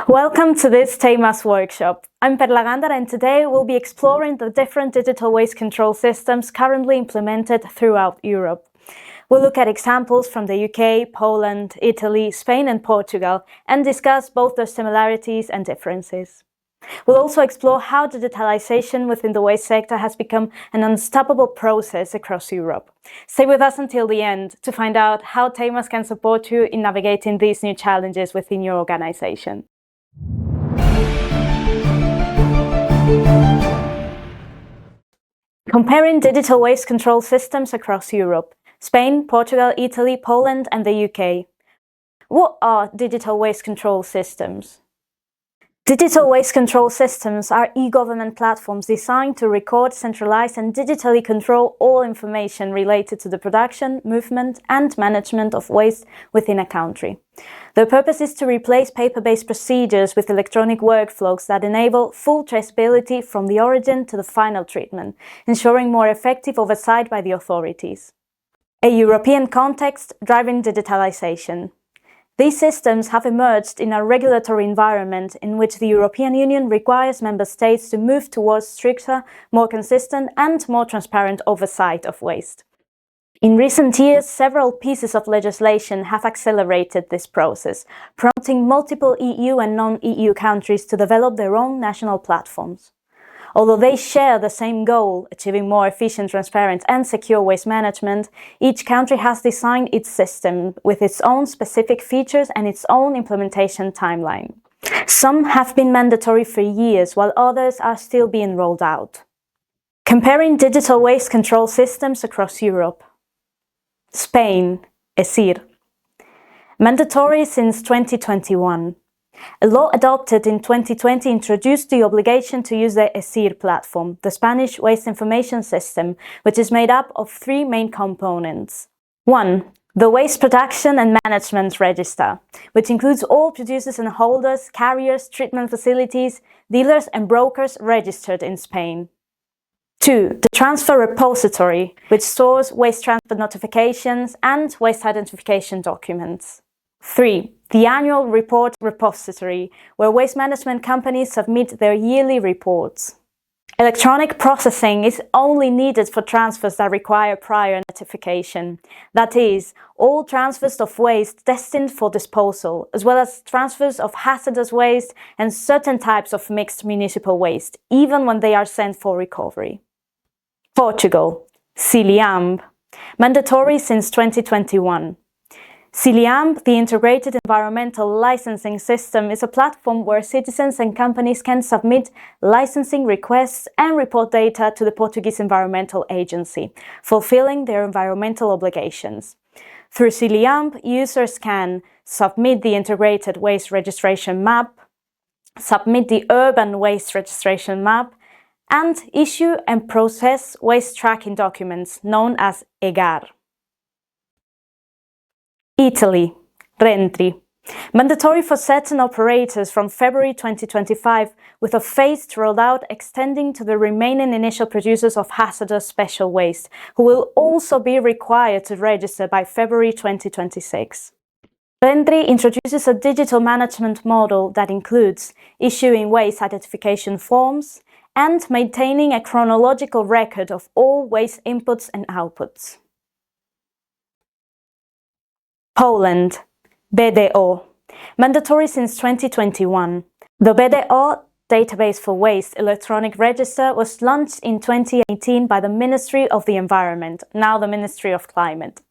Welcome to this TEIMAS workshop. I'm Perla Gandara, and today we'll be exploring the different digital waste control systems currently implemented throughout Europe. We'll look at examples from the UK, Poland, Italy, Spain and Portugal and discuss both their similarities and differences. We'll also explore how digitalisation within the waste sector has become an unstoppable process across Europe. Stay with us until the end to find out how TEIMAS can support you in navigating these new challenges within your organisation. Comparing digital waste control systems across Europe: Spain, Portugal, Italy, Poland and the UK. What are digital waste control systems? Digital waste control systems are e-government platforms designed to record, centralize and digitally control all information related to the production, movement and management of waste within a country. Their purpose is to replace paper-based procedures with electronic workflows that enable full traceability from the origin to the final treatment, ensuring more effective oversight by the authorities. A European context driving digitalisation. These systems have emerged in a regulatory environment in which the European Union requires member states to move towards stricter, more consistent and more transparent oversight of waste. In recent years, several pieces of legislation have accelerated this process, prompting multiple EU and non-EU countries to develop their own national platforms. Although they share the same goal, achieving more efficient, transparent and secure waste management, each country has designed its system with its own specific features and its own implementation timeline. Some have been mandatory for years, while others are still being rolled out. Comparing digital waste control systems across Europe. Spain, ESIR. Mandatory since 2021. A law adopted in 2020 introduced the obligation to use the ESIR platform, the Spanish Waste Information System, which is made up of three main components. 1. The Waste Production and Management Register, which includes all producers and holders, carriers, treatment facilities, dealers and brokers registered in Spain. 2. The Transfer Repository, which stores waste transfer notifications and waste identification documents. 3. The Annual Report Repository, where waste management companies submit their yearly reports. Electronic processing is only needed for transfers that require prior notification. That is, all transfers of waste destined for disposal, as well as transfers of hazardous waste and certain types of mixed municipal waste, even when they are sent for recovery. Portugal, SILiAmb. Mandatory since 2021. SILiAmb, the Integrated Environmental Licensing System, is a platform where citizens and companies can submit licensing requests and report data to the Portuguese Environmental Agency, fulfilling their environmental obligations. Through SILiAmb, users can submit the Integrated Waste Registration Map, submit the Urban Waste Registration Map, and issue and process waste tracking documents known as EGAR. Italy, RENTRI. Mandatory for certain operators from February 2025, with a phased rollout extending to the remaining initial producers of hazardous special waste, who will also be required to register by February 2026. RENTRI introduces a digital management model that includes issuing waste identification forms and maintaining a chronological record of all waste inputs and outputs. Poland, BDO. Mandatory since 2021. The BDO Database for Waste Electronic Register was launched in 2018 by the Ministry of the Environment, now the Ministry of Climate.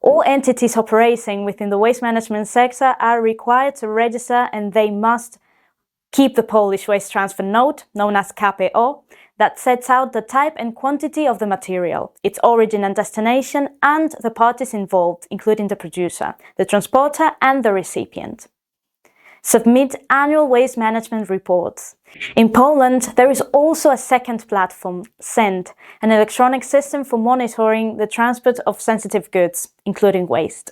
All entities operating within the waste management sector are required to register, and they must keep the Polish waste transfer note, known as KPO, that sets out the type and quantity of the material, its origin and destination, and the parties involved, including the producer, the transporter and the recipient. Submit annual waste management reports. In Poland, there is also a second platform, SEND, an electronic system for monitoring the transport of sensitive goods, including waste.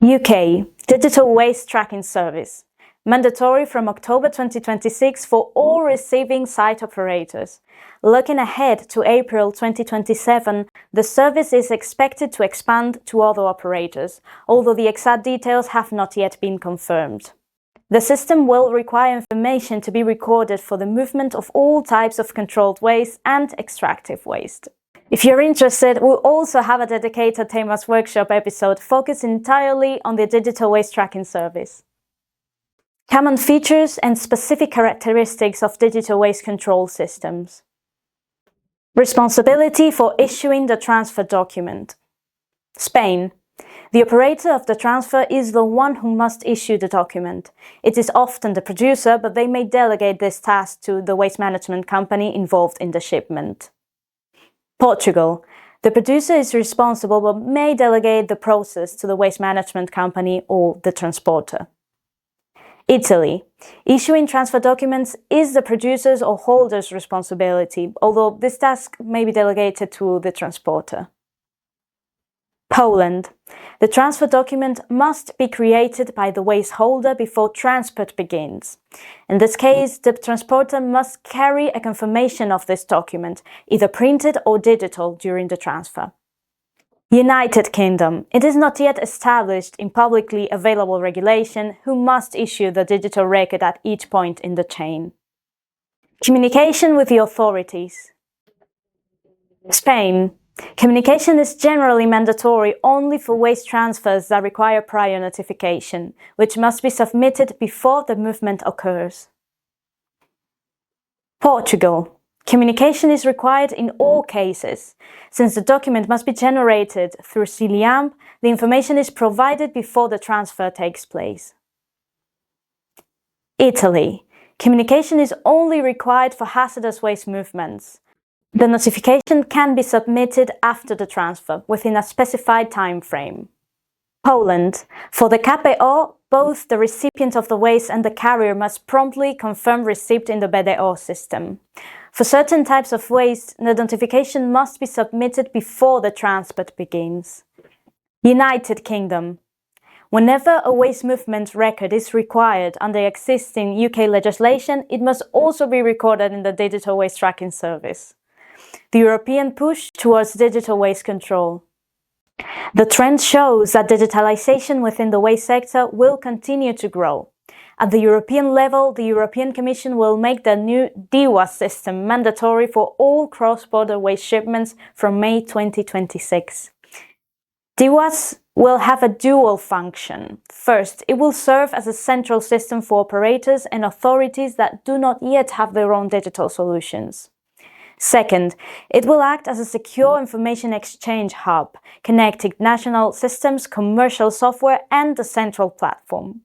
UK, Digital Waste Tracking Service. mandatory from October 2026 for all receiving site operators. Looking ahead to April 2027, the service is expected to expand to other operators, although the exact details have not yet been confirmed. The system will require information to be recorded for the movement of all types of controlled waste and extractive waste. If you're interested, we'll also have a dedicated TEIMAS Workshop episode focused entirely on the digital waste tracking service. Common features and specific characteristics of digital waste control systems. Responsibility for issuing the transfer document. Spain. The operator of the transfer is the one who must issue the document. It is often the producer, but they may delegate this task to the waste management company involved in the shipment. Portugal. The producer is responsible but may delegate the process to the waste management company or the transporter. Italy. Issuing transfer documents is the producer's or holder's responsibility, although this task may be delegated to the transporter. Poland. The transfer document must be created by the waste holder before transport begins. In this case, the transporter must carry a confirmation of this document, either printed or digital, during the transfer. United Kingdom. It is not yet established in publicly available regulation who must issue the digital record at each point in the chain. Communication with the authorities. Spain. Communication is generally mandatory only for waste transfers that require prior notification, which must be submitted before the movement occurs. Portugal. Communication is required in all cases. Since the document must be generated through SILiAmb, the information is provided before the transfer takes place. Italy. Communication is only required for hazardous waste movements. The notification can be submitted after the transfer, within a specified time frame. Poland. For the KPO, both the recipient of the waste and the carrier must promptly confirm receipt in the BDO system. For certain types of waste, the notification must be submitted before the transport begins. United Kingdom. Whenever a waste movement record is required under existing UK legislation, it must also be recorded in the Digital Waste Tracking Service. The European push towards digital waste control. The trend shows that digitalisation within the waste sector will continue to grow. At the European level, the European Commission will make the new DWAS system mandatory for all cross-border waste shipments from May 2026. DWAS will have a dual function. First, it will serve as a central system for operators and authorities that do not yet have their own digital solutions. Second, it will act as a secure information exchange hub, connecting national systems, commercial software, and the central platform.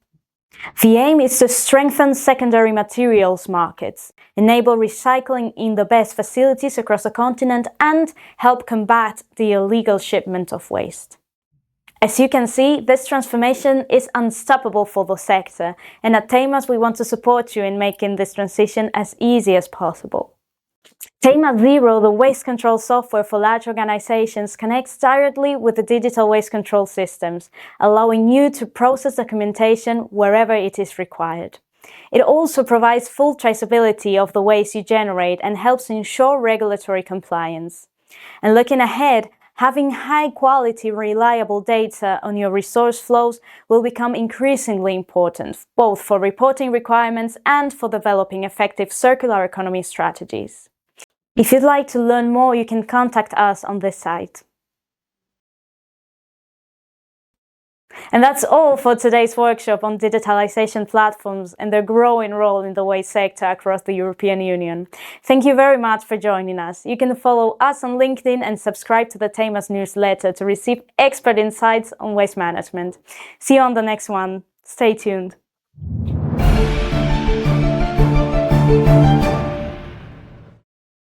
The aim is to strengthen secondary materials markets, enable recycling in the best facilities across the continent, and help combat the illegal shipment of waste. As you can see, this transformation is unstoppable for the sector, and at TEIMAS we want to support you in making this transition as easy as possible. TEIMAS Zero, the waste control software for large organizations, connects directly with the digital waste control systems, allowing you to process documentation wherever it is required. It also provides full traceability of the waste you generate and helps ensure regulatory compliance. And looking ahead, having high-quality, reliable data on your resource flows will become increasingly important, both for reporting requirements and for developing effective circular economy strategies. If you'd like to learn more, you can contact us on this site. And that's all for today's workshop on digitalization platforms and their growing role in the waste sector across the European Union. Thank you very much for joining us. You can follow us on LinkedIn and subscribe to the TEIMAS newsletter to receive expert insights on waste management. See you on the next one. Stay tuned.